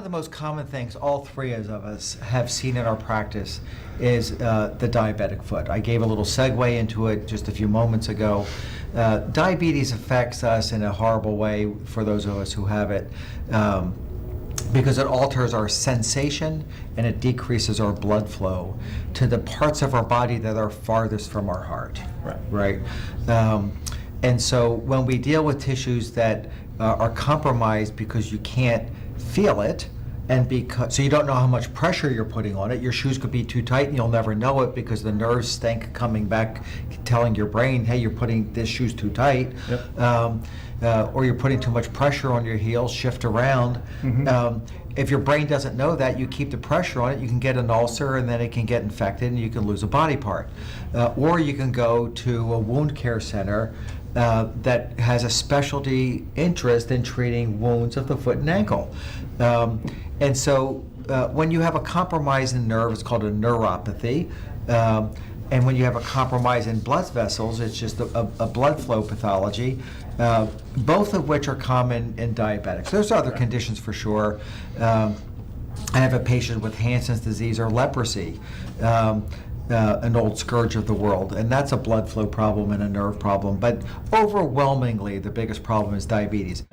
of the most common things all three of us have seen in our practice is the diabetic foot. I gave a little segue into it just a few moments ago. Diabetes affects us in a horrible way for those of us who have it because it alters our sensation and it decreases our blood flow to the parts of our body that are farthest from our heart. Right? And so when we deal with tissues that are compromised because you can't feel it, and so you don't know how much pressure you're putting on it. Your shoes could be too tight and you'll never know it because the nerves stink coming back telling your brain, hey, you're putting this shoe's too tight. Or you're putting too much pressure on your heels, shift around. If your brain doesn't know that, you keep the pressure on it, you can get an ulcer and then it can get infected and you can lose a body part. Or you can go to a wound care center that has a specialty interest in treating wounds of the foot and ankle. And so when you have a compromise in nerve, it's called a neuropathy. And when you have a compromise in blood vessels, it's just a blood flow pathology, both of which are common in diabetics. There's other conditions for sure. I have a patient with Hansen's disease or leprosy, an old scourge of the world, and that's a blood flow problem and a nerve problem. But overwhelmingly, the biggest problem is diabetes.